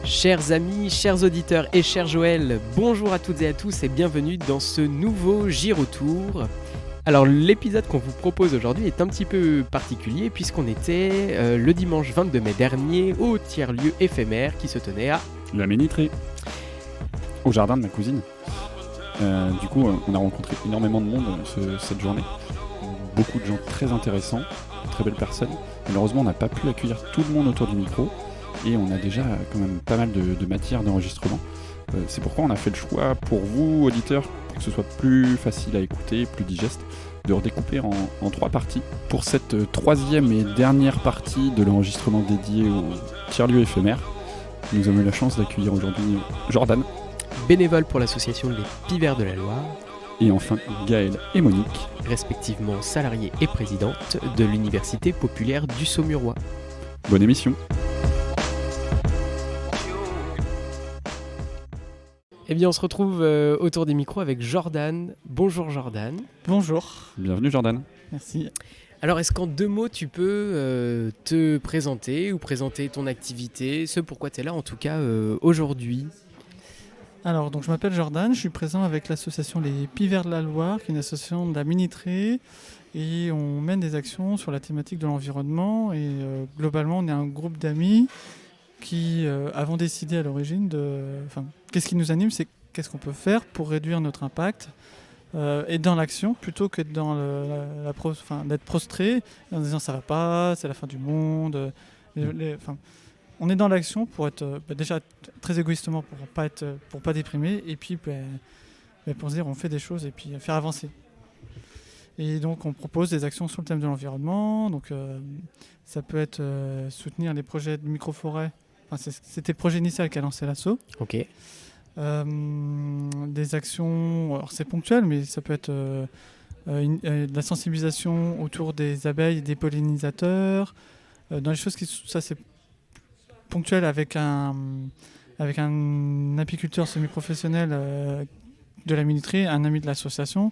Chers amis, chers auditeurs et cher Joël, bonjour à toutes et à tous et bienvenue dans ce nouveau Girotour. Alors l'épisode qu'on vous propose aujourd'hui est un petit peu particulier puisqu'on était le dimanche 22 mai dernier au tiers-lieu éphémère qui se tenait à la Ménitrée, au jardin de ma cousine. Du coup, on a rencontré énormément de monde cette journée. Beaucoup de gens très intéressants, très belles personnes. Malheureusement, on n'a pas pu accueillir tout le monde autour du micro et on a déjà quand même pas mal de matière d'enregistrement. C'est pourquoi on a fait le choix pour vous, auditeurs, pour que ce soit plus facile à écouter, plus digeste, de redécouper en 3 parties. Pour cette 3e et dernière partie de l'enregistrement dédié au tiers-lieu éphémère, nous avons eu la chance d'accueillir aujourd'hui Jordan, bénévole pour l'association Les Pivers de la Loire, et enfin Gaëlle et Monique, respectivement salariée et présidente de l'Université populaire du Saumurois. Bonne émission. Eh bien, on se retrouve autour des micros avec Jordan. Bonjour Jordan. Bonjour. Bienvenue Jordan. Merci. Alors, est-ce qu'en 2 mots, tu peux te présenter ou présenter ton activité, ce pourquoi tu es là en tout cas aujourd'hui? Alors, donc, je m'appelle Jordan, je suis présent avec l'association Les Pivers de la Loire, qui est une association de la Ménitrée, et on mène des actions sur la thématique de l'environnement, et globalement, on est un groupe d'amis qui avons décidé à l'origine qu'est-ce qui nous anime, c'est qu'est-ce qu'on peut faire pour réduire notre impact, et dans l'action, plutôt que dans d'être prostré en disant ça va pas, c'est la fin du monde, on est dans l'action pour être déjà très égoïstement pour pas déprimer et puis pour se dire on fait des choses et puis faire avancer. Et donc on propose des actions sur le thème de l'environnement. Donc ça peut être soutenir les projets de microforêt. C'était le projet initial qu'a lancé l'asso. Ok. Des actions, alors c'est ponctuel, mais ça peut être de la sensibilisation autour des abeilles et des pollinisateurs. Dans les choses ça c'est ponctuel avec un apiculteur semi-professionnel de la Ménitrée, un ami de l'association.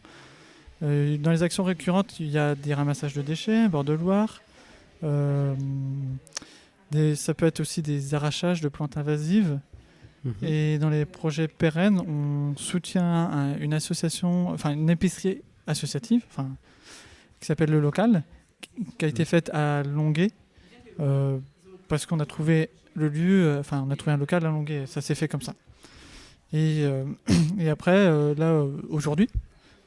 Dans les actions récurrentes, il y a des ramassages de déchets, bord de Loire. Ça peut être aussi des arrachages de plantes invasives. Et dans les projets pérennes, on soutient une association, une épicerie associative, qui s'appelle Le Local, qui a été faite à Longuet, parce qu'on a trouvé le lieu, on a trouvé un local à Longuet, ça s'est fait comme ça. Et après, aujourd'hui,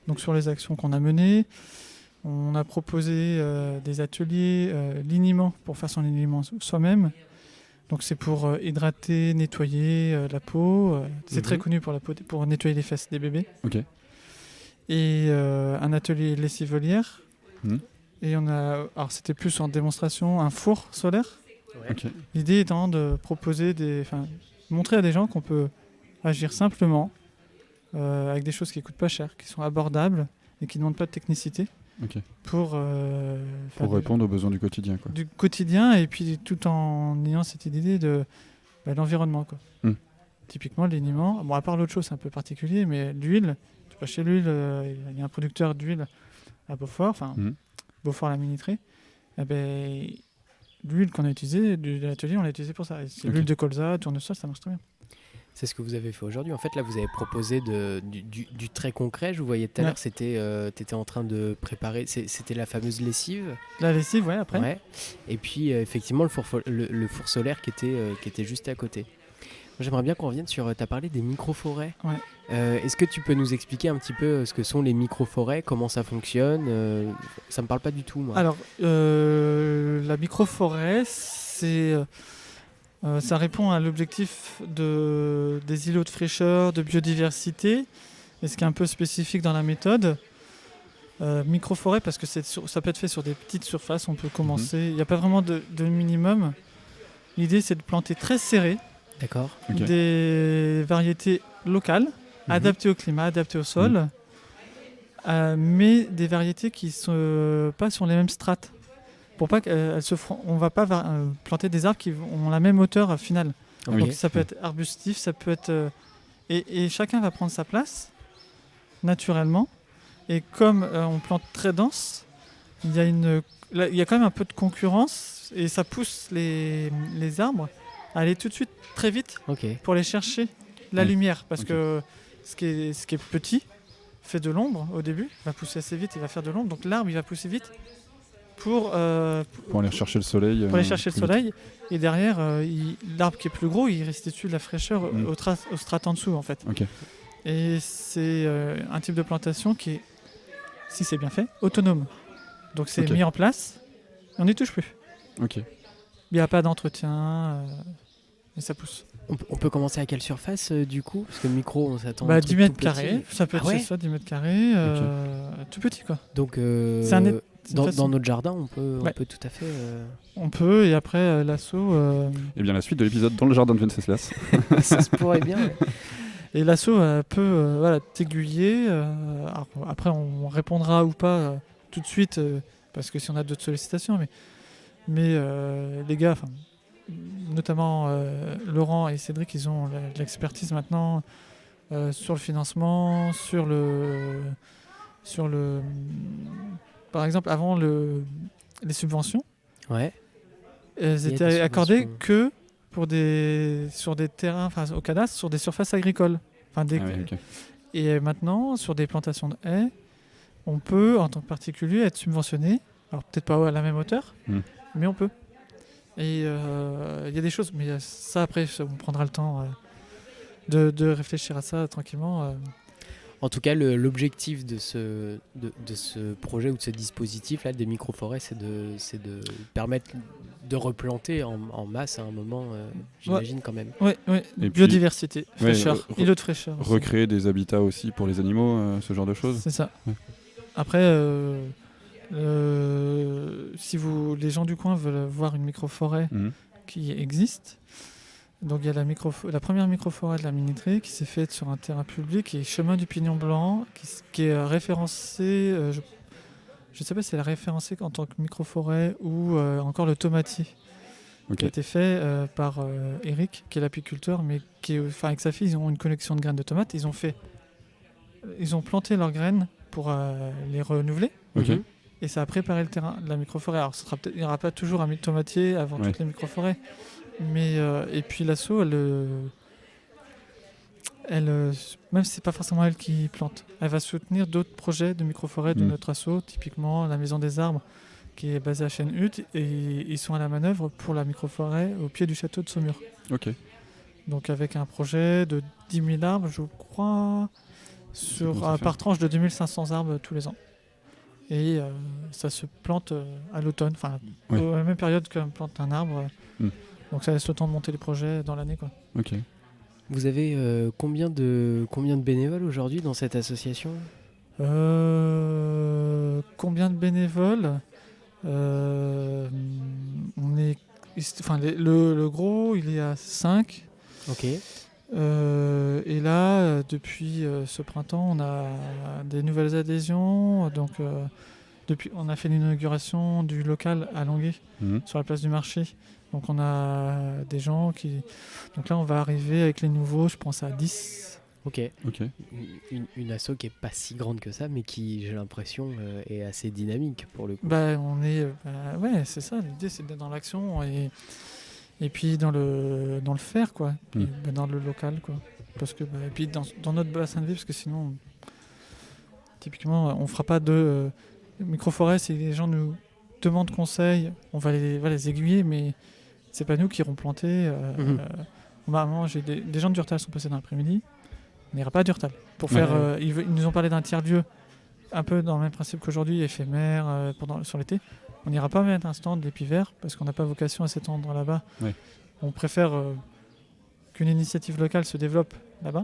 donc sur les actions qu'on a menées, on a proposé des ateliers liniment pour faire son liniment soi-même. Donc c'est pour hydrater, nettoyer la peau. C'est très connu pour la peau, pour nettoyer les fesses des bébés. Ok. Et un atelier lessivelière. Et alors c'était plus en démonstration, un four solaire. Ouais. Okay. L'idée étant de proposer montrer à des gens qu'on peut agir simplement avec des choses qui coûtent pas cher, qui sont abordables et qui ne demandent pas de technicité. Okay. Pour répondre aux besoins du quotidien, quoi. Du quotidien, et puis tout en ayant cette idée de l'environnement, quoi. Typiquement le liniment, à part l'autre chose c'est un peu particulier, mais l'huile, tu vas chez l'huile, il y a un producteur d'huile à Beaufort, Beaufort à la Ménitrée, l'huile qu'on a utilisée de l'atelier, on l'a utilisée pour ça. C'est l'huile de colza, tournesol, ça marche très bien. C'est ce que vous avez fait aujourd'hui. En fait, là, vous avez proposé du très concret. Je vous voyais tout à l'heure, tu étais en train de préparer, c'était la fameuse lessive. La lessive, ouais, après. Ouais. Et puis, effectivement, le four solaire qui était juste à côté. Moi, j'aimerais bien qu'on revienne sur, tu as parlé des microforêts. Ouais. Est-ce que tu peux nous expliquer un petit peu ce que sont les microforêts, comment ça fonctionne? Ça me parle pas du tout, moi. Alors, la microforêt, ça répond à l'objectif des îlots de fraîcheur, de biodiversité, et ce qui est un peu spécifique dans la méthode. Microforêt, parce que ça peut être fait sur des petites surfaces, on peut commencer. Il n'y a pas vraiment de minimum. L'idée, c'est de planter très serré. D'accord. Okay. Des variétés locales, adaptées au climat, adaptées au sol, mais des variétés qui ne sont pas sur les mêmes strates. Pour pas on ne va pas planter des arbres qui ont la même hauteur finale. Okay. Donc ça peut être arbustif, ça peut être... et chacun va prendre sa place, naturellement. Et comme on plante très dense, il y a là, il y a quand même un peu de concurrence et ça pousse les arbres à aller tout de suite très vite Ok. pour aller chercher la Oui. lumière. Parce Ok. que ce qui est petit fait de l'ombre au début, va pousser assez vite, il va faire de l'ombre. Donc l'arbre, il va pousser vite pour Pour aller chercher le soleil. aller chercher le plus vite. soleil. Et derrière, l'arbre qui est plus gros, il restitue de la fraîcheur au strates en dessous, en fait. Ok. Et c'est un type de plantation qui est, si c'est bien fait, autonome. Donc c'est Ok. mis en place, on n'y touche plus. Ok. Il n'y a pas d'entretien, et ça pousse. On peut commencer à quelle surface du coup? Parce que le micro, on s'attend à Bah, un 10 truc mètres tout petit. carrés, ça peut être Ah ouais c'est ça, 10 mètres carrés, tout petit quoi. Donc, C'est un c'est dans facile. notre jardin, on peut Ouais. tout à fait. On peut, et après l'assaut. Et bien la suite de l'épisode dans le jardin de Venceslas. Ça se pourrait bien. Ouais. Et l'assaut peut voilà, t'aiguiller. Alors, après, on répondra ou pas tout de suite, parce que si on a d'autres sollicitations. Mais les gars, notamment Laurent et Cédric, ils ont l'expertise maintenant sur le financement, sur le. Par exemple, avant les subventions, Ouais. elles Il y a étaient des accordées subventions. que sur des terrains, au cadastre, sur des surfaces agricoles. Ah oui, ok. Et maintenant, sur des plantations de haies, on peut, en tant que particulier, être subventionné. Alors peut-être pas à la même hauteur, mais on peut. Et il y a des choses, mais ça après, on prendra le temps de réfléchir à ça tranquillement. En tout cas, l'objectif de ce projet ou de ce dispositif là des microforêts, c'est de permettre de replanter en masse à un moment, j'imagine quand même. Oui, puis- biodiversité, fraîcheur, re- îlot de fraîcheur. aussi. Recréer des habitats aussi pour les animaux, ce genre de choses. C'est ça. Ouais. Après, si les gens du coin veulent voir une microforêt qui existe, donc il y a la première microforêt de la Minuterie qui s'est faite sur un terrain public, qui est Chemin du Pignon Blanc, qui est référencé, je ne sais pas si elle est référencée en tant que microforêt ou encore le tomatier, Ok. qui a été fait par Eric, qui est l'apiculteur, mais avec sa fille, ils ont une collection de graines de tomates. Ils ont planté leurs graines pour les renouveler. Ok. Mhm. Et ça a préparé le terrain de la microforêt. Alors, il n'y aura pas toujours un tomatier avant Ouais. toutes les microforêts. Mais, et puis l'asso, même si c'est pas forcément elle qui plante, elle va soutenir d'autres projets de microforêt de notre asso, typiquement la Maison des Arbres, qui est basée à Chêne-Hutte, et ils sont à la manœuvre pour la microforêt au pied du château de Saumur. Ok. Donc avec un projet de 10 000 arbres, je crois, comment ça fait par tranche de 2500 arbres tous les ans. Et ça se plante à l'automne, à la même période qu'on plante un arbre. Donc ça laisse le temps de monter les projets dans l'année, quoi. Ok. Vous avez combien de bénévoles aujourd'hui dans cette association? Combien de bénévoles? On est, le gros, il est à 5. Ok. Et là, depuis ce printemps, on a des nouvelles adhésions. Donc, on a fait l'inauguration du local à Longuet, sur la place du marché. Donc, on a des gens qui. Donc là, on va arriver avec les nouveaux, je pense à 10. Ok. Ok. Une asso qui est pas si grande que ça, mais qui, j'ai l'impression, est assez dynamique pour le coup. On est. Ouais, c'est ça. L'idée, c'est d'être dans l'action et puis dans le faire, quoi. Et, dans le local, quoi. Parce que, et puis dans notre bassin de vie, parce que sinon, typiquement, on fera pas de microforêt. Si les gens nous demandent conseil, on va les aiguiller, mais c'est pas nous qui irons planter. Moi, j'ai des gens de Durtal sont passés dans l'après-midi. On n'ira pas à Durtal pour faire. Ils nous ont parlé d'un tiers-lieu, un peu dans le même principe qu'aujourd'hui, éphémère sur l'été. On n'ira pas mettre un stand d'épi vert parce qu'on n'a pas vocation à s'étendre là-bas. Ouais. On préfère qu'une initiative locale se développe là-bas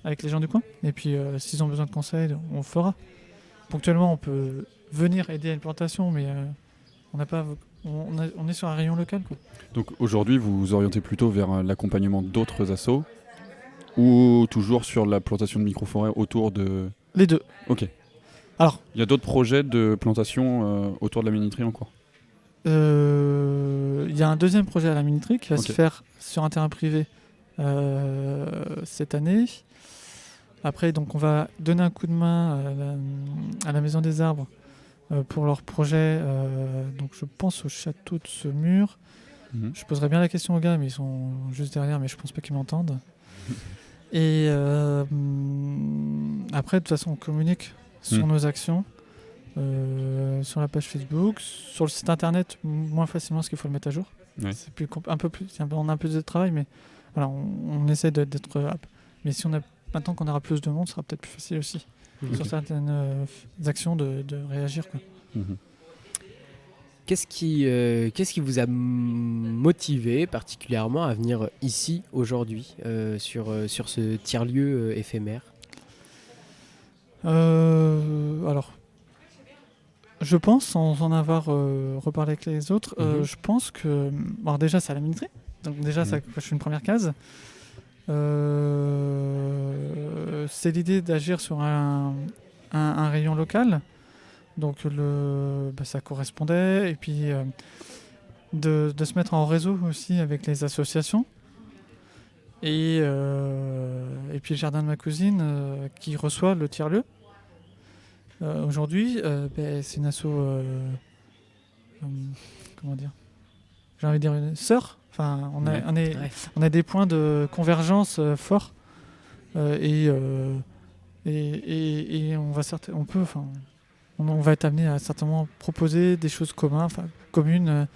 avec les gens du coin. Et puis, s'ils ont besoin de conseils, on fera. Ponctuellement, on peut venir aider à une plantation, mais on n'a pas. On est sur un rayon local, quoi. Donc aujourd'hui, vous vous orientez plutôt vers l'accompagnement d'autres assos ou toujours sur la plantation de microforêts autour de... Les deux. Ok. Alors, il y a d'autres projets de plantation autour de la Minuterie en cours? Il y a un deuxième projet à la Minuterie qui va se faire sur un terrain privé cette année. Après, donc, on va donner un coup de main à la Maison des Arbres pour leur projet. Donc je pense au château de Semur. Mhm. Je poserai bien la question aux gars, mais ils sont juste derrière, mais je pense pas qu'ils m'entendent. Et après, de toute façon, on communique sur nos actions, sur la page Facebook, sur le site internet, moins facilement parce qu'il faut le mettre à jour. Ouais. C'est un peu plus, on a un peu de travail, mais voilà, on essaie d'être mais si on a maintenant qu'on aura plus de monde, ce sera peut-être plus facile aussi sur certaines actions de réagir, quoi. Mhm. Qu'est-ce qui vous a motivé particulièrement à venir ici aujourd'hui sur ce tiers-lieu éphémère? Alors, je pense, sans en avoir reparlé avec les autres, je pense que... Alors déjà, c'est à la minuterie. Donc déjà, ça coche une première case. C'est l'idée d'agir sur un rayon local. Donc ça correspondait. Et puis de se mettre en réseau aussi avec les associations. Et puis le jardin de ma cousine qui reçoit le tiers-lieu. Aujourd'hui, c'est une asso... comment dire? J'ai envie de dire une sœur. Enfin, on a des points de convergence forts. Et on va être amené à certainement proposer des choses communes,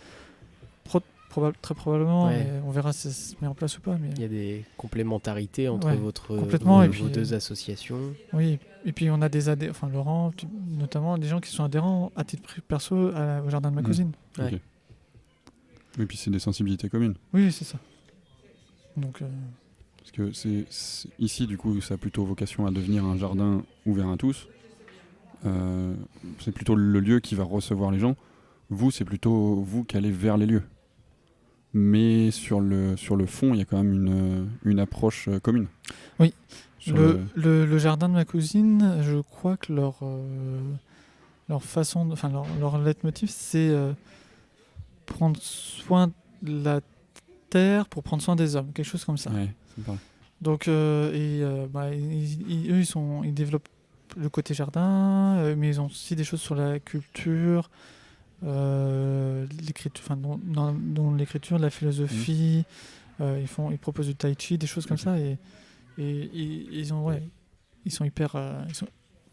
très probablement. Ouais. On verra si ça se met en place ou pas. Mais... Il y a des complémentarités entre complètement, vos deux associations. Oui, et puis on a des adhérents, Laurent, notamment des gens qui sont adhérents à titre perso au jardin de ma cousine. Ouais. Ok. Et puis c'est des sensibilités communes. Oui, c'est ça. Donc, Parce que ici, du coup, ça a plutôt vocation à devenir un jardin ouvert à tous. C'est plutôt le lieu qui va recevoir les gens. Vous, c'est plutôt vous qui allez vers les lieux. Mais sur le fond, il y a quand même une approche commune. Oui. Sur le jardin de ma cousine, je crois que leur façon, leur leitmotiv, c'est prendre soin de la terre pour prendre soin des hommes, quelque chose comme ça. Ouais, ça me parle. Donc, eux, ils développent le côté jardin, mais ils ont aussi des choses sur la culture, l'écriture, dans l'écriture, la philosophie. Ils proposent du tai chi, des choses comme ça, et ils sont hyper, ils sont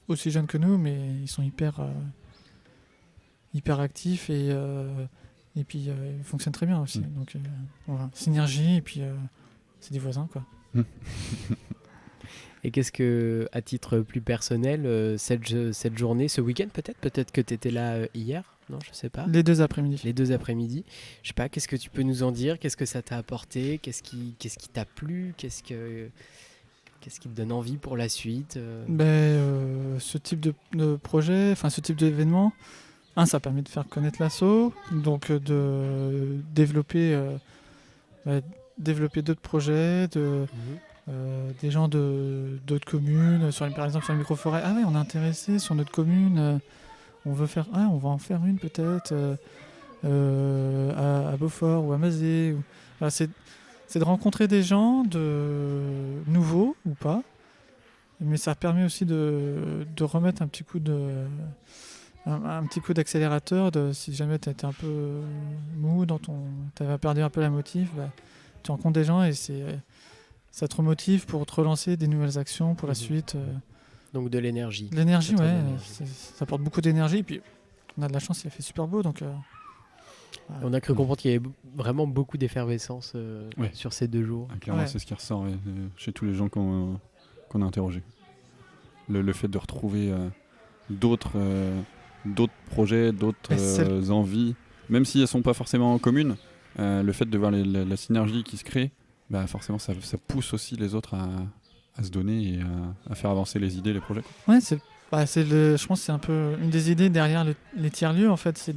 aussi jeunes que nous, mais ils sont hyper actifs et puis ils fonctionnent très bien aussi. Donc voilà, synergie, et puis c'est des voisins, quoi. Et qu'est-ce que, à titre plus personnel, cette journée, ce week-end peut-être que tu étais là hier, non, je sais pas. Les 2 après-midi. Les 2 après-midi. Je sais pas, qu'est-ce que tu peux nous en dire? Qu'est-ce que ça t'a apporté? Qu'est-ce qui t'a plu? Qu'est-ce qui te donne envie pour la suite? Ce type de projet, ce type d'événement, ça permet de faire connaître l'asso, donc de développer d'autres projets, des gens d'autres communes, par exemple sur les microforêts. Ah ouais, on est intéressé sur notre commune, on va en faire une peut-être à Beaufort ou à Mazé. Voilà, c'est de rencontrer des gens nouveaux ou pas, mais ça permet aussi de remettre un petit coup d'accélérateur, si jamais tu étais un peu mou, tu avais perdu un peu la motive, tu rencontres des gens et ça te remotive pour te relancer des nouvelles actions pour la suite. Donc de l'énergie. L'énergie, ouais, ça apporte beaucoup d'énergie, et puis on a de la chance, il a fait super beau, donc... On a cru comprendre qu'il y avait vraiment beaucoup d'effervescence sur ces 2 jours. Ah, clairement, c'est ce qui ressort chez tous les gens qu'on a interrogés. Le fait de retrouver d'autres projets, d'autres envies, même si elles ne sont pas forcément communes, le fait de voir la synergie qui se crée, forcément ça pousse aussi les autres à se donner et à faire avancer les idées, les projets. Ouais, je pense que c'est un peu une des idées derrière les tiers-lieux, en fait, c'est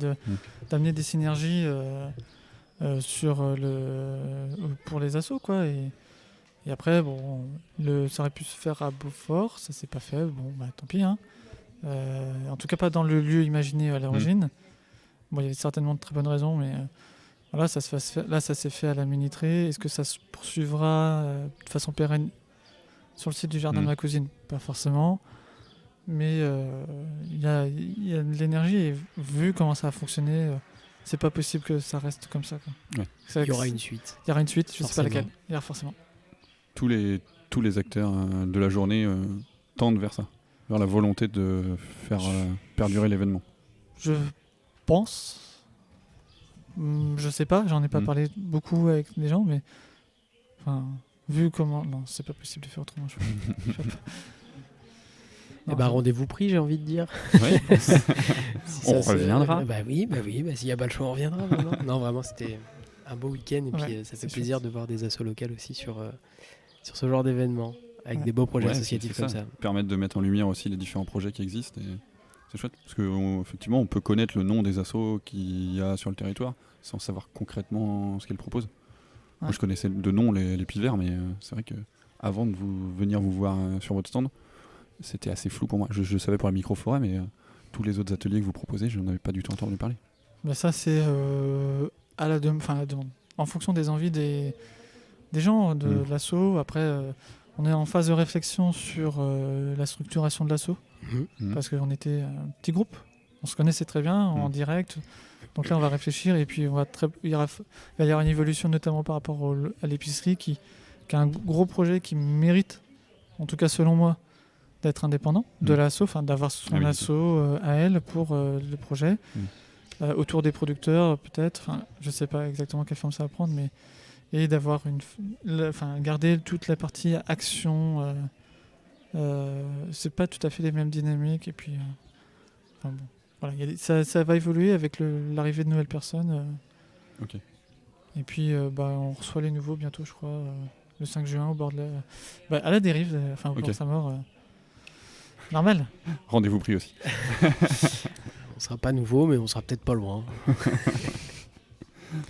d'amener des synergies pour les assos, quoi. Et après, ça aurait pu se faire à Beaufort, ça s'est pas fait, tant pis, hein. En tout cas pas dans le lieu imaginé à l'origine. Il y avait certainement de très bonnes raisons, mais voilà, ça s'est fait à la minuterie. Est-ce que ça se poursuivra de façon pérenne sur le site du jardin de ma cousine? Pas forcément. Mais il y a de l'énergie et vu comment ça a fonctionné, c'est pas possible que ça reste comme ça, quoi. Ouais. Il Il y aura une suite. Il y aura une suite, je sais pas Forcément. laquelle. Il y aura forcément. Tous les acteurs de la journée tendent vers ça, vers la volonté de faire perdurer l'événement. Je pense. Je sais pas, j'en ai pas parlé beaucoup avec des gens, mais enfin, vu comment. Non, c'est pas possible de faire autrement. Je peux pas. Eh ben, rendez-vous pris, j'ai envie de dire. Ouais. Si On ça se- reviendra. Bah oui, s'il n'y a pas le choix, on reviendra. Vraiment. Non, vraiment, c'était un beau week-end. Et puis, Ouais, ça c'est fait plaisir de voir des assos locales aussi sur ce genre d'événement, avec Ouais. des beaux projets Ouais, associatifs c'est comme ça. Permettre de mettre en lumière aussi les différents projets qui existent. Et c'est chouette, parce qu'effectivement, on peut connaître le nom des assos qu'il y a sur le territoire sans savoir concrètement ce qu'elles proposent. Moi, je connaissais de nom les Pivers, mais c'est vrai que avant de venir vous voir sur votre stand, c'était assez flou pour moi. Je savais pour la microflora, mais tous les autres ateliers que vous proposez, je n'en avais pas du tout entendu parler. Mais ça, c'est à la demande. En fonction des envies des gens, de l'asso. Après, on est en phase de réflexion sur la structuration de l'asso. Parce qu'on était un petit groupe. On se connaissait très bien en direct. Donc là, on va réfléchir et puis il va y avoir une évolution, notamment par rapport à l'épicerie, qui a un gros projet qui mérite, en tout cas selon moi, d'être indépendant de l'asso, enfin d'avoir son asso à elle pour le projet, autour des producteurs peut-être, enfin je sais pas exactement quelle forme ça va prendre, mais et d'avoir garder toute la partie action, c'est pas tout à fait les mêmes dynamiques et puis bon, voilà, ça va évoluer avec l'arrivée de nouvelles personnes. Ok. Et puis on reçoit les nouveaux bientôt, je crois, le 5 juin au bord de à la dérive, au bord de sa mort. Normal. Rendez-vous pris aussi. On sera pas nouveau, mais on sera peut-être pas loin.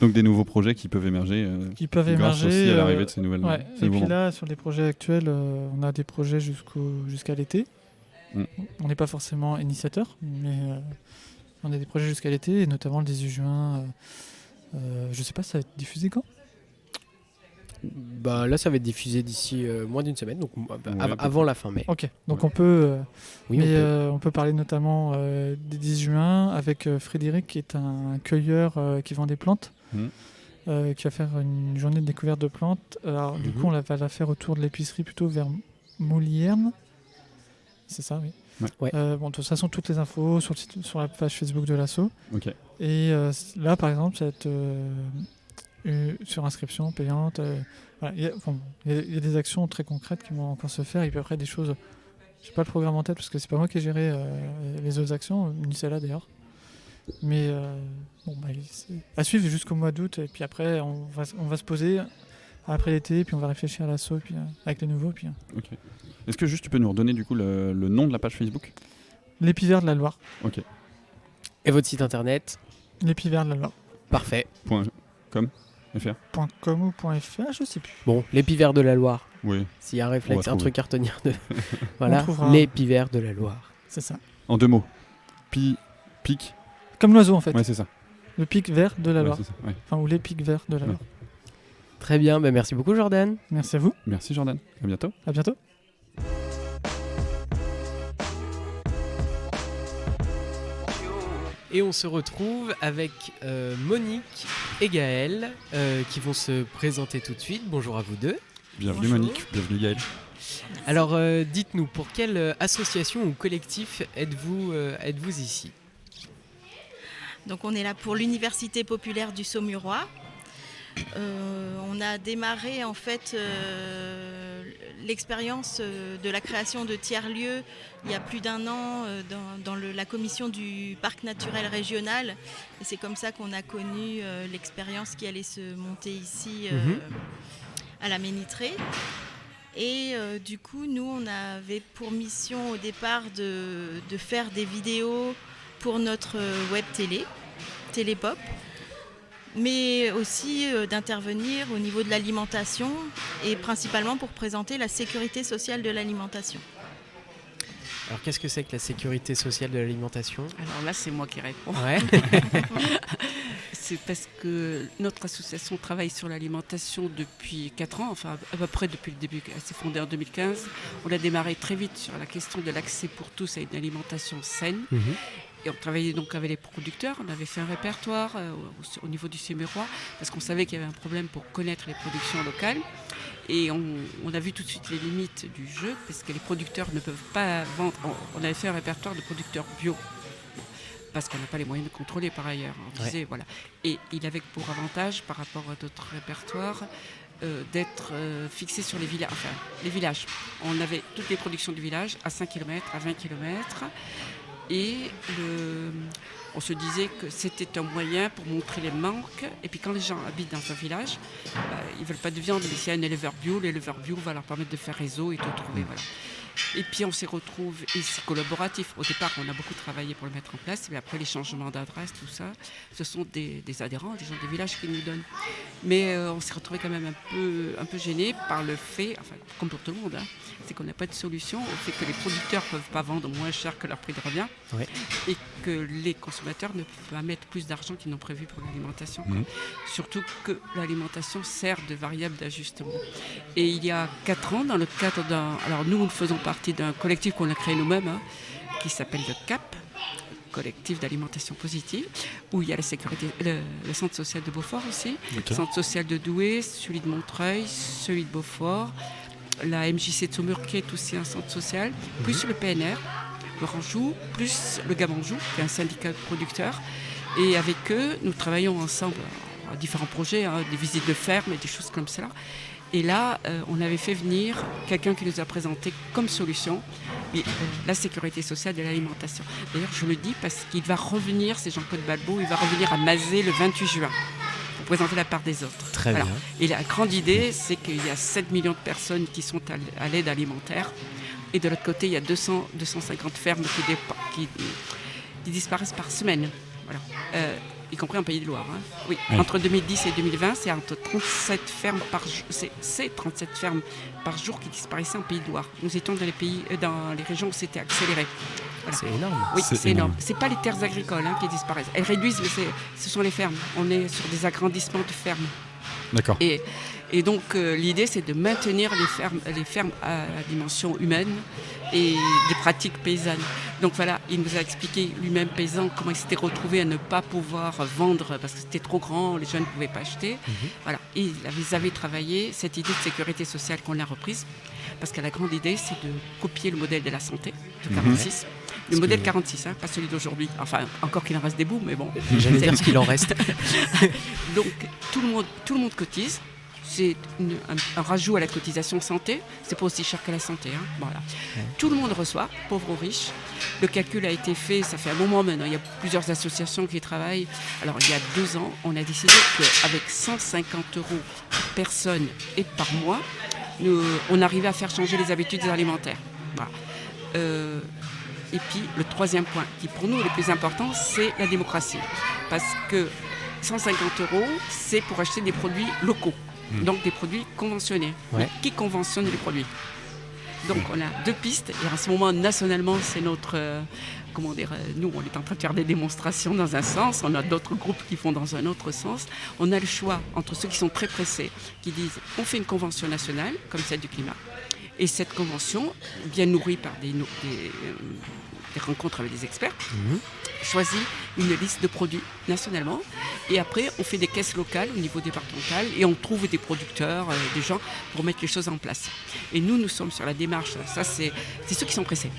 Donc des nouveaux projets qui peuvent émerger. Grâce aussi à l'arrivée de ces nouvelles. Ouais. Et puis là, sur les projets actuels, on a des projets jusqu'à l'été. On n'est pas forcément initiateur, mais on a des projets jusqu'à l'été, et notamment le 18 juin. Je sais pas, ça va être diffusé quand ? Bah là, ça va être diffusé d'ici moins d'une semaine, donc avant la fin mai. Ok, donc on peut. Oui, on peut parler notamment des 10 juin avec Frédéric, qui est un cueilleur qui vend des plantes, qui va faire une journée de découverte de plantes. Alors du coup, on va la faire autour de l'épicerie, plutôt vers Molierne. C'est ça, oui. Ouais. De toute façon, toutes les infos sur la page Facebook de l'asso. Ok. Et là, par exemple, ça va être sur inscription payante. Il y a des actions très concrètes qui vont encore se faire. Et puis après, des choses. Je n'ai pas le programme en tête parce que c'est pas moi qui ai géré les autres actions, ni celle-là d'ailleurs. Mais c'est à suivre jusqu'au mois d'août. Et puis après, on va se poser après l'été. Puis on va réfléchir à l'asso puis, avec les nouveaux. Puis, Ok. Est-ce que juste tu peux nous redonner du coup le nom de la page Facebook ? Les Pivers de la Loire. Ok. Et votre site internet ? Les Pivers de la Loire. Parfait. .com .fr .com ou .fr, je sais plus. Bon, les Pivers de la Loire. Oui. S'il y a un réflexe, un truc à retenir de. On Voilà, trouvera. les Pivers de la Loire. C'est ça. En 2 mots. Pic. Comme l'oiseau en fait. Ouais, c'est ça. Le pic vert de la Ouais, Loire. c'est ça. Ouais. Enfin, ou les pics verts de la Loire. Très bien, merci beaucoup Jordan. Merci à vous. Merci Jordan. À bientôt. À bientôt. Et on se retrouve avec Monique et Gaël qui vont se présenter tout de suite. Bonjour à vous deux. Bienvenue Bonjour. Monique. Bienvenue Gaël. Alors dites-nous, pour quelle association ou collectif êtes-vous ici ? Donc on est là pour l'Université populaire du Saumurois. On a démarré en fait l'expérience de la création de tiers-lieux il y a plus d'1 an dans la commission du parc naturel régional. Et c'est comme ça qu'on a connu l'expérience qui allait se monter ici à la Ménitrée. Et du coup, nous, on avait pour mission au départ de faire des vidéos pour notre web Télépop, mais aussi d'intervenir au niveau de l'alimentation et principalement pour présenter la sécurité sociale de l'alimentation. Alors qu'est-ce que c'est que la sécurité sociale de l'alimentation ? Alors là, c'est moi qui réponds. Ouais. c'est parce que notre association travaille sur l'alimentation depuis 4 ans, enfin à peu près depuis le début. Elle s'est fondée en 2015. On a démarré très vite sur la question de l'accès pour tous à une alimentation saine. Et on travaillait donc avec les producteurs. On avait fait un répertoire au niveau du Sémurois parce qu'on savait qu'il y avait un problème pour connaître les productions locales. Et on a vu tout de suite les limites du jeu parce que les producteurs ne peuvent pas vendre. On avait fait un répertoire de producteurs bio parce qu'on n'a pas les moyens de contrôler par ailleurs. On disait, voilà. Et il avait pour avantage par rapport à d'autres répertoires d'être fixé sur les villages. Enfin, les villages. On avait toutes les productions du village à 5 km, à 20 km. Et on se disait que c'était un moyen pour montrer les manques. Et puis quand les gens habitent dans un village, ils ne veulent pas de viande, mais s'il y a un éleveur bio, l'éleveur bio va leur permettre de faire réseau et de trouver. Voilà. Et puis on s'y retrouve, et c'est collaboratif. Au départ, on a beaucoup travaillé pour le mettre en place, mais après les changements d'adresse, tout ça, ce sont des adhérents, des gens des villages qui nous donnent. Mais on s'est retrouvé quand même un peu gêné par le fait, enfin comme pour tout le monde, c'est qu'on n'a pas de solution au fait que les producteurs ne peuvent pas vendre moins cher que leur prix de revient et que les consommateurs ne peuvent pas mettre plus d'argent qu'ils n'ont prévu pour l'alimentation. Surtout que l'alimentation sert de variable d'ajustement. Et il y a 4 ans, dans le cadre d'un... Alors nous faisons partie d'un collectif qu'on a créé nous-mêmes, qui s'appelle le CAP, collectif d'alimentation positive, où il y a le centre social de Beaufort aussi, le centre social de Douai, celui de Montreuil, celui de Beaufort, la MJC de Saumur qui est aussi un centre social, plus le PNR, le Ranjou, plus le Gabanjou, qui est un syndicat de producteurs. Et avec eux, nous travaillons ensemble à différents projets, des visites de ferme et des choses comme cela. Et là, on avait fait venir quelqu'un qui nous a présenté comme solution la sécurité sociale de l'alimentation. D'ailleurs, je le dis parce qu'il va revenir, c'est Jean-Claude Balbo, il va revenir à Mazé le 28 juin pour présenter la part des autres. Très bien. Et la grande idée, c'est qu'il y a 7 millions de personnes qui sont à l'aide alimentaire. Et de l'autre côté, il y a 250 fermes qui disparaissent par semaine. Voilà. Y compris en Pays de Loire. Oui. Entre 2010 et 2020, c'est entre 37 fermes par jour. C'est 37 fermes par jour qui disparaissaient en Pays de Loire. Nous étions dans les régions où c'était accéléré. Voilà. C'est énorme. Oui, c'est énorme. C'est pas les terres agricoles qui disparaissent. Elles réduisent, mais ce sont les fermes. On est sur des agrandissements de fermes. D'accord. Et donc l'idée, c'est de maintenir les fermes à dimension humaine et des pratiques paysannes. Donc voilà, il nous a expliqué lui-même paysan comment il s'était retrouvé à ne pas pouvoir vendre parce que c'était trop grand, les jeunes ne pouvaient pas acheter. Voilà. Et ils avaient travaillé cette idée de sécurité sociale qu'on a reprise parce que la grande idée, c'est de copier le modèle de la santé de 46. Le modèle 46, pas celui d'aujourd'hui. Enfin, encore qu'il en reste des bouts, mais bon. J'allais dire ce qu'il en reste. Donc tout le monde cotise. C'est un rajout à la cotisation santé. C'est pas aussi cher que la santé. Voilà. Tout le monde reçoit, pauvres ou riches. Le calcul a été fait, ça fait un moment maintenant. Il y a plusieurs associations qui travaillent. Alors, il y a 2 ans, on a décidé qu'avec 150 € par personne et par mois, on arrivait à faire changer les habitudes alimentaires. Voilà. Et puis, le troisième point, qui pour nous est le plus important, c'est la démocratie. Parce que 150 €, c'est pour acheter des produits locaux. Donc des produits conventionnés. Qui conventionne les produits? Donc on a 2 pistes. Et en ce moment, nationalement, c'est notre... nous, on est en train de faire des démonstrations dans un sens. On a d'autres groupes qui font dans un autre sens. On a le choix entre ceux qui sont très pressés, qui disent on fait une convention nationale, comme celle du climat. Et cette convention, bien nourrie par des rencontres avec des experts, choisit une liste de produits nationalement. Et après, on fait des caisses locales au niveau départemental et on trouve des producteurs, des gens pour mettre les choses en place. Et nous sommes sur la démarche. Ça, c'est ceux qui sont pressés.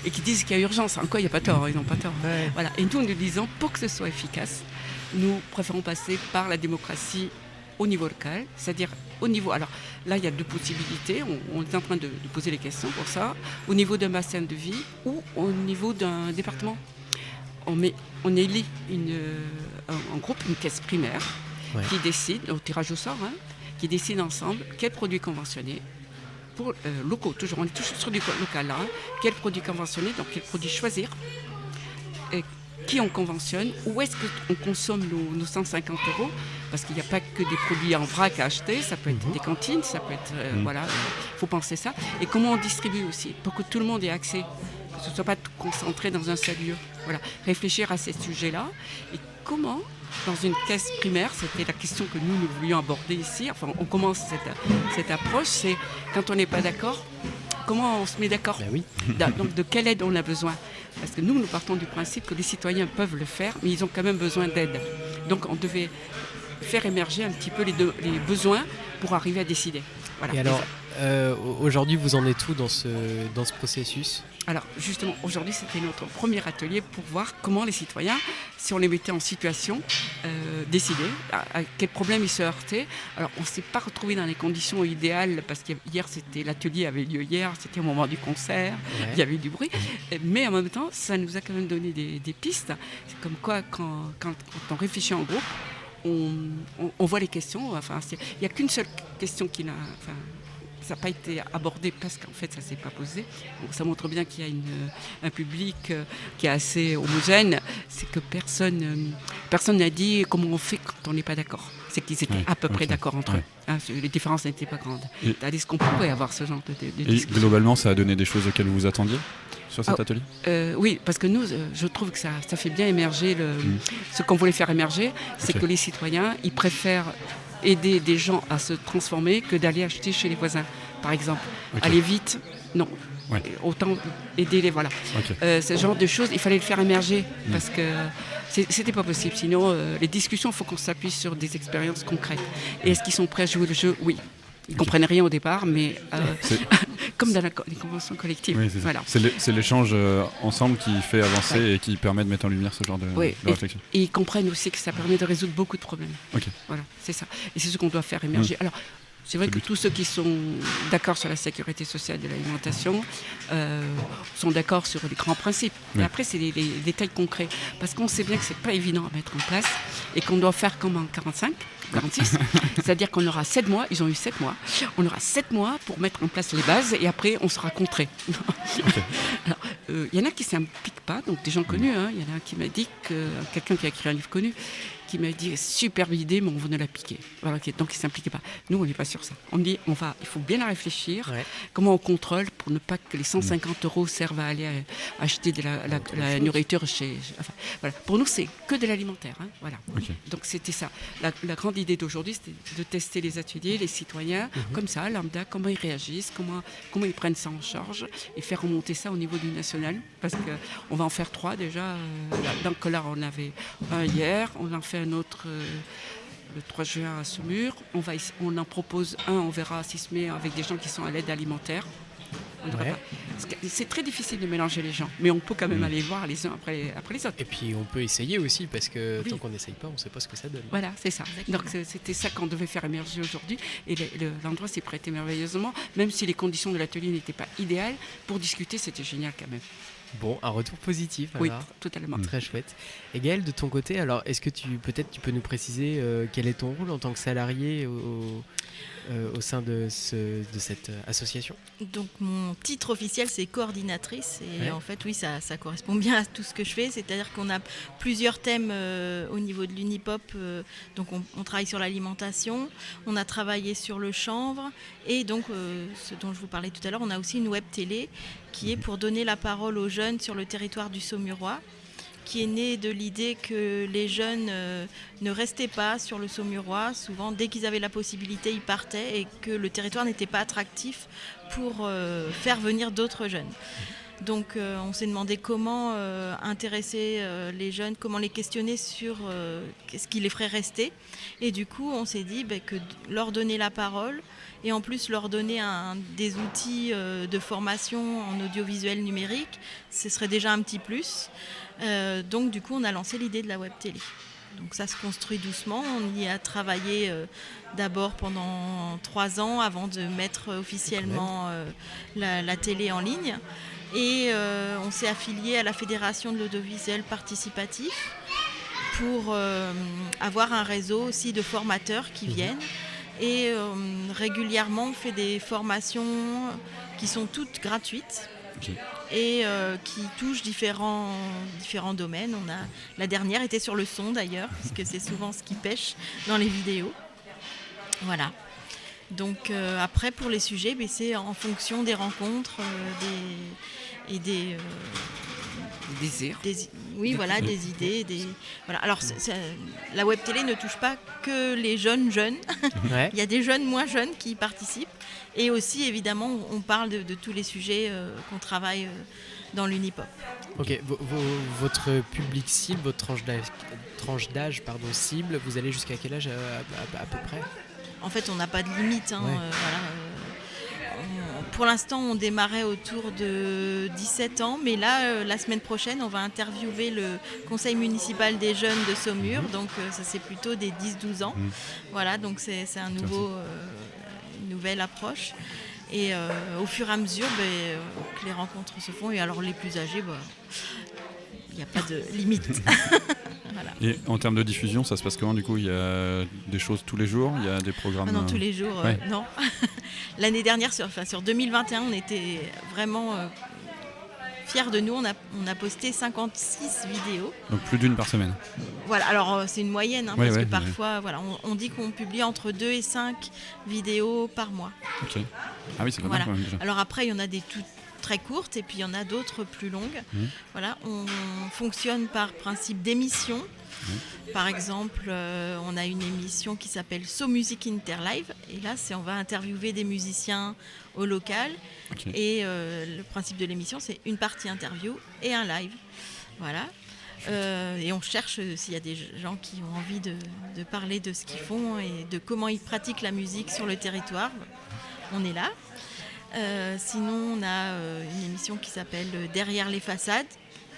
Et qui disent qu'il y a urgence. En quoi il n'y a pas tort, ils n'ont pas tort. Voilà. Et nous disons, pour que ce soit efficace, nous préférons passer par la démocratie au niveau local, c'est-à-dire au niveau... Alors là, il y a 2 possibilités. On est en train de poser les questions pour ça. Au niveau d'un bassin de vie ou au niveau d'un département. On élit en groupe une caisse primaire qui décide, au tirage au sort, qui décide ensemble quels produits conventionnés pour locaux. Toujours, on est toujours sur du local là. Quels produits conventionnés, donc quels produits choisir. Qui on conventionne, où est-ce qu'on consomme nos 150 €, parce qu'il n'y a pas que des produits en vrac à acheter, ça peut être des cantines, ça peut être, faut penser ça, et comment on distribue aussi, pour que tout le monde ait accès, que ce ne soit pas tout concentré dans un seul lieu. Voilà, réfléchir à ces sujets-là, et comment, dans une caisse primaire, c'était la question que nous voulions aborder ici, enfin on commence cette approche, c'est quand on n'est pas d'accord, comment on se met d'accord, Ben oui. donc de quelle aide on a besoin. Parce que nous partons du principe que les citoyens peuvent le faire, mais ils ont quand même besoin d'aide. Donc on devait faire émerger un petit peu les besoins pour arriver à décider. Voilà. Et alors, aujourd'hui, vous en êtes où dans ce processus ? Alors justement, aujourd'hui, c'était notre premier atelier pour voir comment les citoyens, si on les mettait en situation, décidaient à quel problème ils se heurtaient. Alors on ne s'est pas retrouvé dans les conditions idéales parce que l'atelier avait lieu hier, c'était au moment du concert, il y avait du bruit. Mais en même temps, ça nous a quand même donné des pistes. C'est comme quoi, quand on réfléchit en groupe, on voit les questions. Enfin, il n'y a qu'une seule question qui n'a... ça n'a pas été abordé parce qu'en fait ça ne s'est pas posé. Donc, ça montre bien qu'il y a un public qui est assez homogène. C'est que personne n'a dit comment on fait quand on n'est pas d'accord. C'est qu'ils étaient à peu près d'accord entre eux. Hein, les différences n'étaient pas grandes. Est-ce qu'on pourrait avoir ce genre de discussion ? Globalement, ça a donné des choses auxquelles vous vous attendiez sur cet atelier ? Oui, parce que nous, je trouve que ça fait bien émerger ce qu'on voulait faire émerger. C'est que les citoyens, ils préfèrent aider des gens à se transformer que d'aller acheter chez les voisins, par exemple. Aller vite, non. Ouais. Autant aider les... Voilà. Ce genre de choses, il fallait le faire émerger parce que c'était pas possible. Sinon, les discussions, il faut qu'on s'appuie sur des expériences concrètes. Et est-ce qu'ils sont prêts à jouer le jeu ? Oui. Ils ne comprennent rien au départ, mais comme dans les conventions collectives. Oui, voilà. C'est l'échange ensemble qui fait avancer et qui permet de mettre en lumière ce genre de réflexion. Et ils comprennent aussi que ça permet de résoudre beaucoup de problèmes. Voilà, c'est ça. Et c'est ce qu'on doit faire émerger. Alors, c'est vrai que tous ceux qui sont d'accord sur la sécurité sociale de l'alimentation sont d'accord sur les grands principes. Mais après, c'est les détails concrets. Parce qu'on sait bien que ce n'est pas évident à mettre en place et qu'on doit faire comme en 46. C'est-à-dire qu'on aura 7 mois, ils ont eu 7 mois, on aura 7 mois pour mettre en place les bases et après, on sera contré. Alors, y en a qui ne s'impliquent pas, donc des gens connus. Il y en a un qui m'a dit, quelqu'un qui a écrit un livre connu, qui m'a dit superbe idée, mais on veut ne la piquer. Voilà, donc il ne s'impliquait pas. Nous, on n'est pas sur ça. On dit il faut bien la réfléchir. Comment on contrôle pour ne pas que les 150 € servent à aller acheter de la nourriture chez. Enfin, voilà. Pour nous, c'est que de l'alimentaire. Voilà. Donc c'était ça. La grande idée d'aujourd'hui, c'était de tester les ateliers, les citoyens, comme ça, lambda, comment ils réagissent, comment ils prennent ça en charge et faire remonter ça au niveau du national. Parce qu'on va en faire 3 déjà. Donc là, on avait un hier, on en fait un autre le 3 juin à Saumur. On en propose un, on verra s'il se met avec des gens qui sont à l'aide alimentaire. C'est très difficile de mélanger les gens, mais on peut quand même aller voir les uns après les autres. Et puis on peut essayer aussi, parce que tant qu'on n'essaye pas, on ne sait pas ce que ça donne. Voilà, c'est ça. Donc c'était ça qu'on devait faire émerger aujourd'hui. Et l'endroit s'est prêté merveilleusement, même si les conditions de l'atelier n'étaient pas idéales. Pour discuter, c'était génial quand même. Bon, un retour positif. Oui, alors. totalement. Très chouette. Et Gaëlle, de ton côté, alors est-ce que tu peux nous préciser quel est ton rôle en tant que salarié au sein de cette association ? Donc mon titre officiel, c'est coordinatrice. Et en fait, oui, ça correspond bien à tout ce que je fais. C'est-à-dire qu'on a plusieurs thèmes au niveau de l'Unipop. Donc on travaille sur l'alimentation, on a travaillé sur le chanvre. Et donc, ce dont je vous parlais tout à l'heure, on a aussi une web télé qui est pour donner la parole aux jeunes sur le territoire du Saumurois, qui est née de l'idée que les jeunes ne restaient pas sur le Saumurois. Souvent, dès qu'ils avaient la possibilité, ils partaient et que le territoire n'était pas attractif pour faire venir d'autres jeunes. Donc on s'est demandé comment intéresser les jeunes, comment les questionner sur ce qui les ferait rester. Et du coup, on s'est dit que leur donner la parole et en plus leur donner des outils de formation en audiovisuel numérique, ce serait déjà un petit plus. Donc du coup, on a lancé l'idée de la web télé. Donc ça se construit doucement. On y a travaillé d'abord pendant 3 ans avant de mettre officiellement la télé en ligne. Et on s'est affilié à la Fédération de l'audiovisuel participatif pour avoir un réseau aussi de formateurs qui viennent. Et régulièrement, on fait des formations qui sont toutes gratuites. Et qui touchent différents domaines. La dernière était sur le son d'ailleurs, puisque c'est souvent ce qui pêche dans les vidéos. Voilà. Donc après, pour les sujets, c'est en fonction des rencontres et Des désirs. Oui, voilà, des idées. Voilà. Alors, la web télé ne touche pas que les jeunes. Ouais. Il y a des jeunes moins jeunes qui y participent. Et aussi, évidemment, on parle de tous les sujets qu'on travaille dans l'Unipop. Ok, votre public cible, votre tranche d'âge cible, vous allez jusqu'à quel âge à peu près? En fait, on n'a pas de limite. Ouais. Voilà. Pour l'instant, on démarrait autour de 17 ans, mais là, la semaine prochaine, on va interviewer le conseil municipal des jeunes de Saumur, donc ça c'est plutôt des 10-12 ans. Voilà, donc c'est une nouvelle approche. Et au fur et à mesure que les rencontres se font, et alors les plus âgés, il n'y a pas de limite. Voilà. Et en termes de diffusion, ça se passe comment du coup? Il y a des choses tous les jours, il y a des programmes... Non, tous les jours, ouais. Non. L'année dernière, sur 2021, on était vraiment fiers de nous. On a posté 56 vidéos. Donc plus d'une par semaine. Voilà, alors c'est une moyenne, Ouais, parce ouais, que parfois, voilà, on dit qu'on publie entre 2 et 5 vidéos par mois. Ok. Ah oui, c'est pas Voilà. mal quand même déjà. Alors après, il y en a des toutes très courtes et puis il y en a d'autres plus longues. Voilà, on fonctionne par principe d'émission. Par exemple, on a une émission qui s'appelle So Music Interlive, et là on va interviewer des musiciens au local. Okay. Et le principe de l'émission, c'est une partie interview et un live. Voilà. Et on cherche s'il y a des gens qui ont envie de parler de ce qu'ils font et de comment ils pratiquent la musique sur le territoire. On est là. Sinon, on a une émission qui s'appelle Derrière les façades.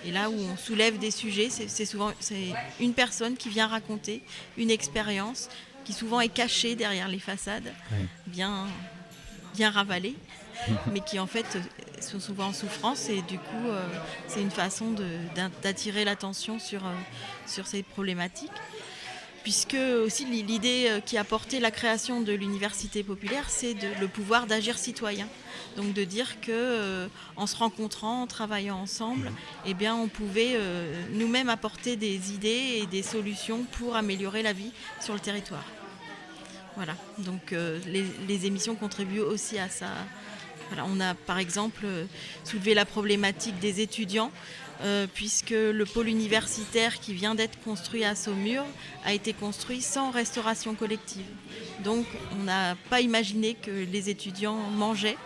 Et là où on soulève des sujets, c'est une personne qui vient raconter une expérience qui souvent est cachée derrière les façades, bien ravalée, mais qui en fait sont souvent en souffrance. Et du coup, c'est une façon d'attirer l'attention sur ces problématiques. Puisque aussi l'idée qui a porté la création de l'université populaire, c'est le pouvoir d'agir citoyen. Donc de dire que en se rencontrant, en travaillant ensemble, eh bien on pouvait nous-mêmes apporter des idées et des solutions pour améliorer la vie sur le territoire. Voilà. Donc les émissions contribuent aussi à ça. Voilà, on a par exemple soulevé la problématique des étudiants. Puisque le pôle universitaire qui vient d'être construit à Saumur a été construit sans restauration collective. Donc on n'a pas imaginé que les étudiants mangeaient,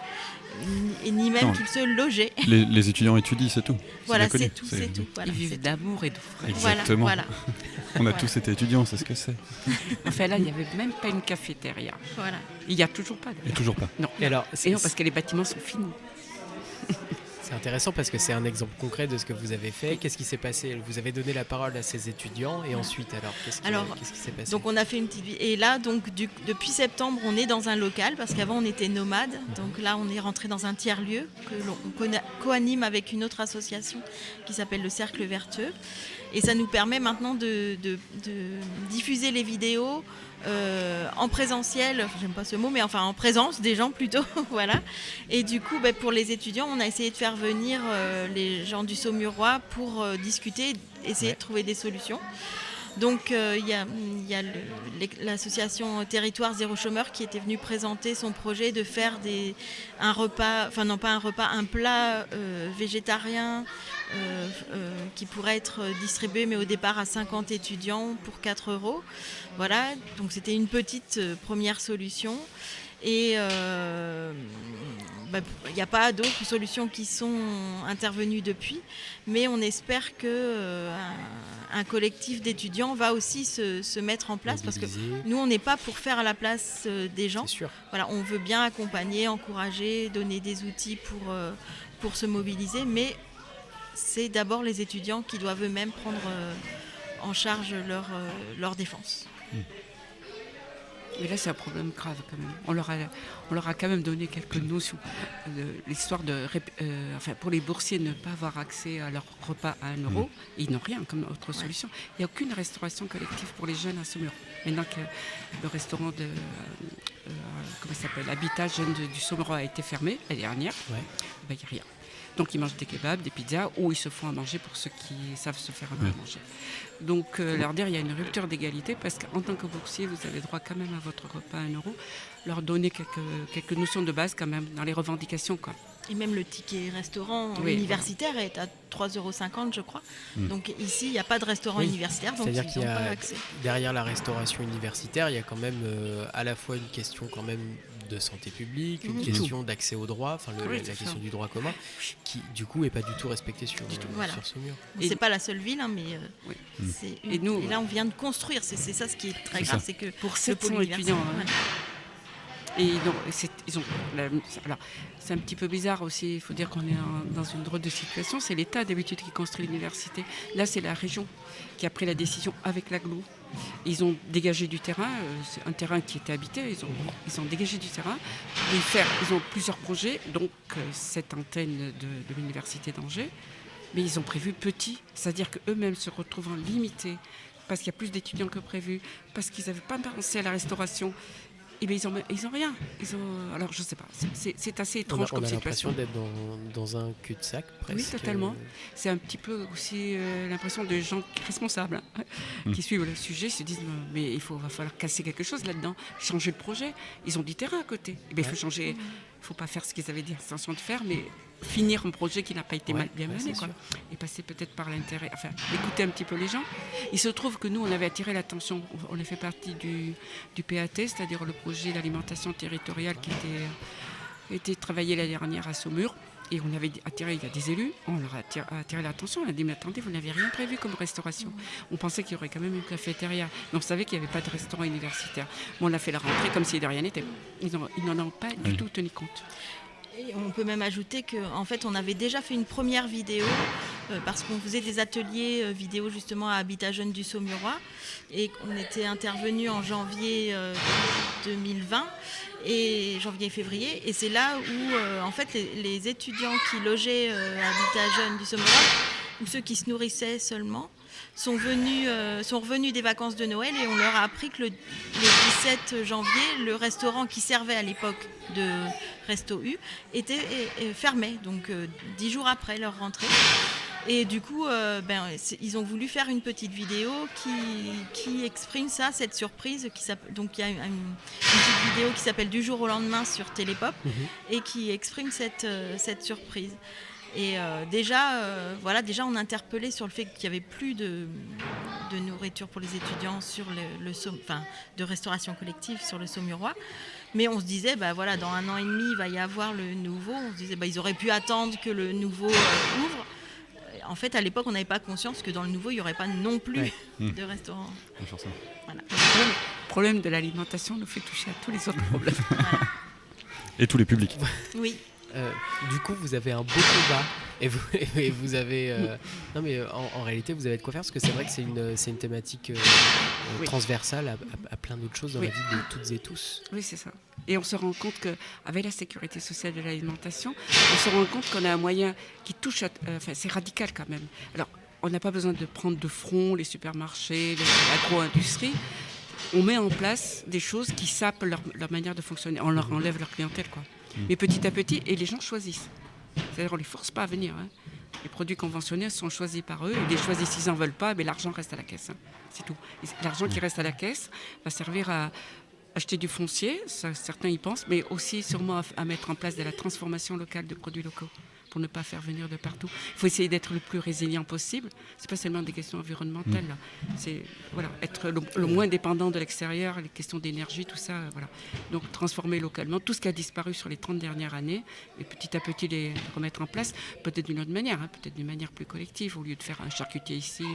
et ni même qu'ils se logeaient. Les étudiants étudient, c'est tout. Voilà, c'est tout. Voilà, ils vivent d'amour et de frais. Exactement. Voilà. On a tous été étudiants, c'est ce que c'est. Enfin là, il n'y avait même pas une cafétéria. Voilà. Il n'y a toujours pas. Et toujours pas. Non. Et alors, non, parce que les bâtiments sont finis. C'est intéressant parce que c'est un exemple concret de ce que vous avez fait. Qu'est-ce qui s'est passé? Vous avez donné la parole à ces étudiants et ensuite, qu'est-ce qui s'est passé? Donc on a fait une petite... Et là, donc, depuis septembre, on est dans un local parce qu'avant on était nomade. Donc là, on est rentré dans un tiers-lieu que l'on co-anime avec une autre association qui s'appelle le Cercle Vertueux. Et ça nous permet maintenant de diffuser les vidéos en présentiel, j'aime pas ce mot, mais enfin en présence des gens plutôt, voilà. Et du coup, pour les étudiants, on a essayé de faire venir les gens du Saumurois pour discuter, essayer de trouver des solutions. Donc il y a l'association Territoire Zéro Chômeur qui était venue présenter son projet de faire un plat végétarien qui pourrait être distribué, mais au départ à 50 étudiants pour 4 €. Voilà, donc c'était une petite première solution. Et il n'y a pas d'autres solutions qui sont intervenues depuis, mais on espère qu'un collectif d'étudiants va aussi se mettre en place, parce que nous, on n'est pas pour faire à la place des gens. C'est sûr. Voilà, on veut bien accompagner, encourager, donner des outils pour se mobiliser, mais c'est d'abord les étudiants qui doivent eux-mêmes prendre en charge leur défense. Mais là, c'est un problème grave quand même. On leur a quand même donné quelques notions. L'histoire pour les boursiers, ne pas avoir accès à leur repas à 1 €, ils n'ont rien comme autre solution. Il n'y a aucune restauration collective pour les jeunes à Saumur. Maintenant que le restaurant Habitat Jeunes du Saumurois a été fermé l'année dernière, il n'y a rien. Donc ils mangent des kebabs, des pizzas, ou ils se font à manger pour ceux qui savent se faire à manger. Donc leur dire il y a une rupture d'égalité, parce qu'en tant que boursier, vous avez droit quand même à votre repas à 1 €. Leur donner quelques notions de base quand même dans les revendications, quoi. Et même le ticket restaurant Oui, universitaire est à 3,50 € je crois. Donc ici, il n'y a pas de restaurant Oui, universitaire, donc c'est-à-dire ils qu'il y n'ont pas a accès. derrière la restauration universitaire, il y a quand même à la fois une question quand même de santé publique, une question d'accès au droit, enfin Oui, la c'est question ça. du droit commun, qui du coup est pas du tout respectée sur Voilà. sur Saumur. Bon, c'est pas la seule ville, hein, mais Oui. c'est Et nous, là, on vient de construire. C'est ça ce qui est très C'est grave, ça. c'est que Pour le 700 pôle étudiants. universitaire, Et donc, alors, c'est un petit peu bizarre aussi, il faut dire qu'on est dans une drôle de situation. C'est l'État d'habitude qui construit l'université. Là, c'est la région qui a pris la décision avec l'aglo. Ils ont dégagé du terrain, c'est un terrain qui était habité, ils ont dégagé du terrain pour y faire. Ils ont plusieurs projets, donc cette antenne de l'université d'Angers, mais ils ont prévu petit, c'est-à-dire qu'eux-mêmes se retrouvant limités parce qu'il y a plus d'étudiants que prévu, parce qu'ils n'avaient pas pensé à la restauration. Eh bien, ils ont rien. Alors, je sais pas. C'est assez étrange On comme a l'impression situation. d'être dans un cul-de-sac presque. Oui, totalement. C'est un petit peu aussi l'impression de gens responsables qui suivent le sujet, se disent mais va falloir casser quelque chose là-dedans, changer le projet. Ils ont du terrain à côté. Eh bien, il faut changer. Il ne faut pas faire ce qu'ils avaient dit intention de faire, mais finir un projet qui n'a pas été bien mené, quoi. Et passer peut-être par l'intérêt, enfin, écouter un petit peu les gens. Il se trouve que nous, on avait attiré l'attention, on a fait partie du PAT, c'est-à-dire le projet d'alimentation territoriale qui était travaillé l'année dernière à Saumur. Et on avait attiré, il y a des élus, on leur a attiré l'attention, on a dit mais attendez, vous n'avez rien prévu comme restauration. On pensait qu'il y aurait quand même une cafétéria, mais on savait qu'il n'y avait pas de restaurant universitaire. Bon, on a fait la rentrée comme si de rien n'était. Ils n'en ont pas du tout tenu compte. Et on peut même ajouter qu'en fait, on avait déjà fait une première vidéo parce qu'on faisait des ateliers vidéo justement à Habitat Jeune du Saumurois et on était intervenu en janvier 2020 et janvier-février et c'est là où en fait les étudiants qui logeaient à Habitat Jeune du Saumurois ou ceux qui se nourrissaient seulement sont revenus des vacances de Noël et on leur a appris que le 17 janvier, le restaurant qui servait à l'époque de Resto U fermait, donc 10 jours après leur rentrée. Et du coup, ils ont voulu faire une petite vidéo qui exprime ça, cette surprise. Donc il y a une petite vidéo qui s'appelle Du jour au lendemain sur Télépop et qui exprime cette surprise. Et déjà, on interpellait sur le fait qu'il n'y avait plus de nourriture pour les étudiants sur de restauration collective sur le Saumurois. Mais on se disait, dans 1 an et demi, il va y avoir le nouveau. On se disait, ils auraient pu attendre que le nouveau ouvre. En fait, à l'époque, on n'avait pas conscience que dans le nouveau, il n'y aurait pas non plus de restaurant. Voilà. Le problème de l'alimentation nous fait toucher à tous les autres problèmes. Voilà. Et tous les publics. Oui. Du coup, vous avez un beau combat et vous avez non mais en réalité vous avez de quoi faire parce que c'est vrai que c'est une thématique transversale à plein d'autres choses dans la vie de toutes et tous. Oui, c'est ça. Et on se rend compte qu'avec la sécurité sociale de l'alimentation, on se rend compte qu'on a un moyen qui touche c'est radical quand même. Alors, on n'a pas besoin de prendre de front les supermarchés, l'agro-industrie. On met en place des choses qui sapent leur manière de fonctionner. On leur enlève leur clientèle, quoi. Mais petit à petit, et les gens choisissent. C'est-à-dire on ne les force pas à venir. Les produits conventionnels sont choisis par eux. Ils les choisissent s'ils n'en veulent pas, mais l'argent reste à la caisse. C'est tout. Et l'argent qui reste à la caisse va servir à acheter du foncier, ça, certains y pensent, mais aussi sûrement à mettre en place de la transformation locale de produits locaux pour ne pas faire venir de partout. Il faut essayer d'être le plus résilient possible. Ce n'est pas seulement des questions environnementales. Là. C'est être le moins dépendant de l'extérieur, les questions d'énergie, tout ça. Voilà. Donc transformer localement tout ce qui a disparu sur les 30 dernières années et petit à petit les remettre en place, peut-être d'une autre manière, peut-être d'une manière plus collective, au lieu de faire un charcutier ici,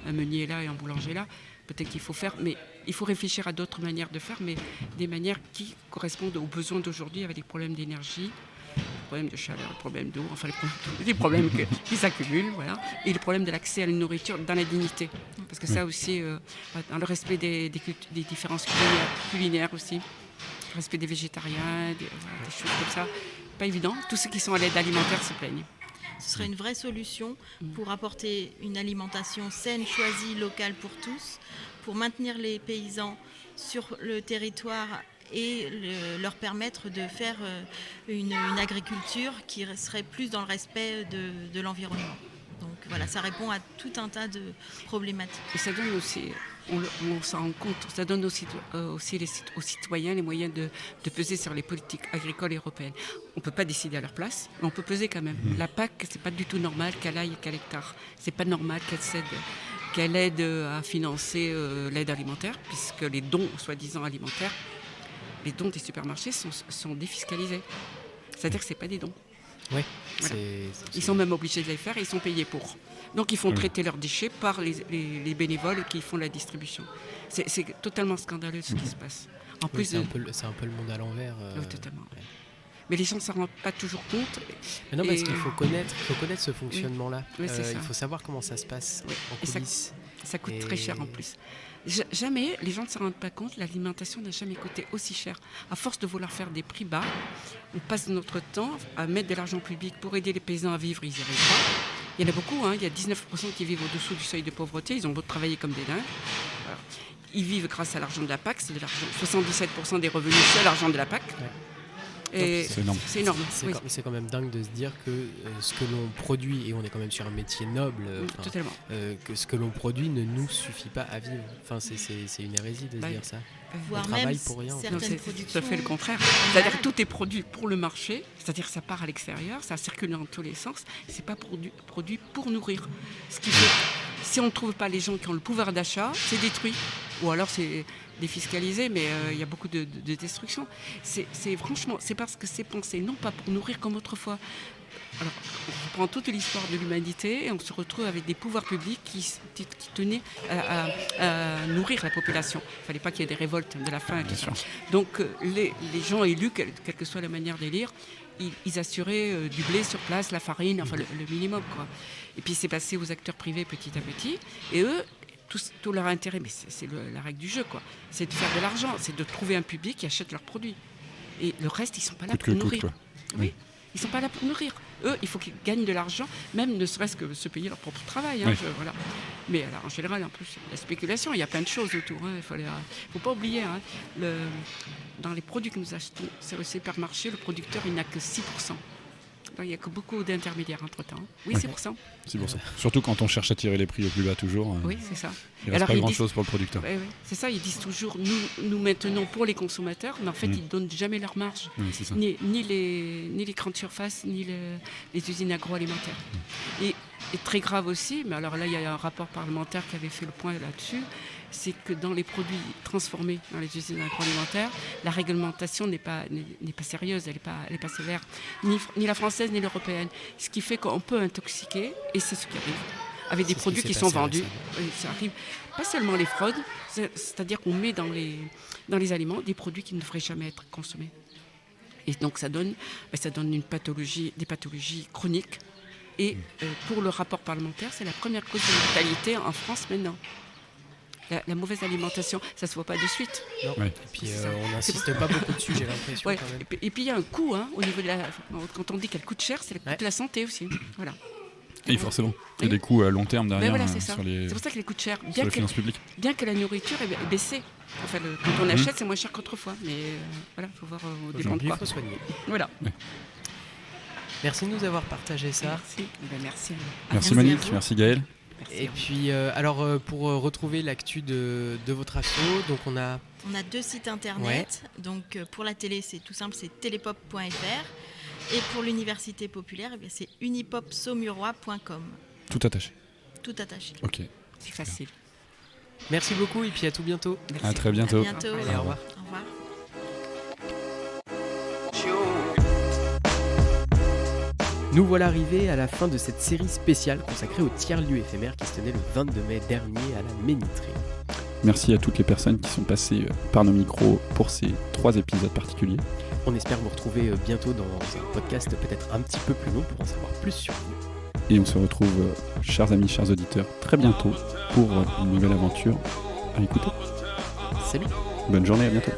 un meunier là et un boulanger là. Peut-être qu'il faut faire, mais il faut réfléchir à d'autres manières de faire, mais des manières qui correspondent aux besoins d'aujourd'hui avec des problèmes d'énergie, les problèmes de chaleur, les problèmes d'eau, enfin les problèmes qui s'accumulent, voilà, et le problème de l'accès à la nourriture dans la dignité. Parce que ça aussi, dans le respect des différences culinaires aussi, le respect des végétariens, des choses comme ça, pas évident. Tous ceux qui sont à l'aide alimentaire se plaignent. Ce serait une vraie solution pour apporter une alimentation saine, choisie, locale pour tous, pour maintenir les paysans sur le territoire et leur permettre de faire une agriculture qui serait plus dans le respect de l'environnement. Donc voilà, ça répond à tout un tas de problématiques. Et ça donne aussi, on s'en rend compte, ça donne aussi aux citoyens les moyens de peser sur les politiques agricoles européennes. On ne peut pas décider à leur place, mais on peut peser quand même. La PAC, c'est pas du tout normal qu'elle aille qu'à l'hectare. C'est pas normal qu'elle aide à financer l'aide alimentaire, puisque les dons, soi-disant alimentaires, les dons des supermarchés sont défiscalisés. C'est-à-dire que ce n'est pas des dons. Oui, voilà. Ils sont même obligés de les faire et ils sont payés pour. Donc ils font traiter leurs déchets par les bénévoles qui font la distribution. C'est totalement scandaleux ce qui se passe. En plus, c'est un peu le monde à l'envers. Oui, totalement. Ouais. Mais les gens ne s'en rendent pas toujours compte. Mais non, parce qu'il faut connaître ce fonctionnement-là. Oui, c'est ça. Il faut savoir comment ça se passe en coulisses. Ça coûte très cher en plus. Jamais, les gens ne se rendent pas compte, l'alimentation n'a jamais coûté aussi cher. À force de vouloir faire des prix bas, on passe notre temps à mettre de l'argent public pour aider les paysans à vivre, ils n'y arrivent pas. Il y en a beaucoup, il y a 19% qui vivent au-dessous du seuil de pauvreté, ils ont beau travailler comme des dingues. Alors, ils vivent grâce à l'argent de la PAC, c'est de l'argent. 77% des revenus, c'est l'argent de la PAC. Ouais. Et c'est énorme. C'est énorme. C'est quand même dingue de se dire que ce que l'on produit, et on est quand même sur un métier noble, totalement. Que ce que l'on produit ne nous suffit pas à vivre. Enfin, c'est une hérésie de se dire ça. Voire on travaille même pour rien. certaines Tout productions. à fait le contraire. C'est-à-dire que tout est produit pour le marché, c'est-à-dire que ça part à l'extérieur, ça circule dans tous les sens, c'est pas produit pour nourrir. Ce qui fait que si on ne trouve pas les gens qui ont le pouvoir d'achat, c'est détruit. Ou alors c'est défiscalisé, mais il y a beaucoup de destruction. Franchement, c'est parce que c'est pensé non pas pour nourrir comme autrefois. Alors, on reprend toute l'histoire de l'humanité et on se retrouve avec des pouvoirs publics qui tenaient à nourrir la population. Il ne fallait pas qu'il y ait des révoltes de la faim. Donc les gens élus, quelle que soit la manière d'élire, ils assuraient du blé sur place, la farine, enfin le minimum, quoi. Et puis c'est passé aux acteurs privés petit à petit. Et eux, tout leur intérêt, mais c'est la règle du jeu, quoi. C'est de faire de l'argent, c'est de trouver un public qui achète leurs produits. Et le reste, ils ne sont pas là pour nourrir. Oui. Ils ne sont pas là pour nourrir. Eux, il faut qu'ils gagnent de l'argent, même ne serait-ce que se payer leur propre travail. Voilà. Mais alors, en général, en plus, la spéculation, il y a plein de choses autour. Il ne faut pas oublier, dans les produits que nous achetons sur le supermarché, le producteur, il n'a que 6%. Il n'y a que beaucoup d'intermédiaires entre-temps. Oui, 6%. 6%. Surtout quand on cherche à tirer les prix au plus bas toujours. Oui, c'est ça. Il ne reste pas grand-chose pour le producteur. Oui, c'est ça, ils disent toujours, nous maintenons pour les consommateurs, mais en fait, ils ne donnent jamais leur marge. Oui, c'est ça. Ni les grandes surfaces, ni les usines agroalimentaires. Et très grave aussi, mais alors là, il y a un rapport parlementaire qui avait fait le point là-dessus, c'est que dans les produits transformés dans les usines agroalimentaires, la réglementation n'est pas sérieuse, elle n'est pas sévère, ni la française ni l'européenne. Ce qui fait qu'on peut intoxiquer, et c'est ce qui arrive, avec des produits qui sont vendus. Ça arrive. Pas seulement les fraudes, c'est-à-dire qu'on met dans les aliments des produits qui ne devraient jamais être consommés. Et donc ça donne des pathologies chroniques. Et pour le rapport parlementaire, c'est la première cause de mortalité en France maintenant. La mauvaise alimentation, ça ne se voit pas de suite. Non. Ouais. Et puis on n'insiste pas beaucoup dessus, j'ai l'impression. Ouais. Quand même. Et puis il y a un coût, au niveau de quand on dit qu'elle coûte cher, c'est le coût de la santé aussi. Voilà. Et forcément, il y a des coûts à long terme derrière. Voilà, c'est pour ça qu'elle coûte cher. Sur les finances publiques. Bien que la nourriture est baissée. Enfin, quand on achète, c'est moins cher qu'autrefois. Mais voilà, il faut voir au dépend de quoi. Il faut soigner. Voilà. Ouais. Merci de nous avoir partagé ça. Merci. Merci Monique, merci Gaël. Et puis, pour retrouver l'actu de votre asso, donc on a 2 sites internet. Donc pour la télé, c'est tout simple, c'est telepop.fr. Et pour l'université populaire, c'est unipopsaumurois.com. Tout attaché. Tout attaché. Ok. C'est facile. Merci beaucoup et puis à tout bientôt. À très bientôt. À bientôt. Allez, au revoir. Au revoir. Nous voilà arrivés à la fin de cette série spéciale consacrée au tiers-lieu éphémère qui se tenait le 22 mai dernier à la Méniterie. Merci à toutes les personnes qui sont passées par nos micros pour ces 3 épisodes particuliers. On espère vous retrouver bientôt dans un podcast peut-être un petit peu plus long pour en savoir plus sur vous. Et on se retrouve, chers amis, chers auditeurs, très bientôt pour une nouvelle aventure à écouter. Salut. Bonne journée, à bientôt.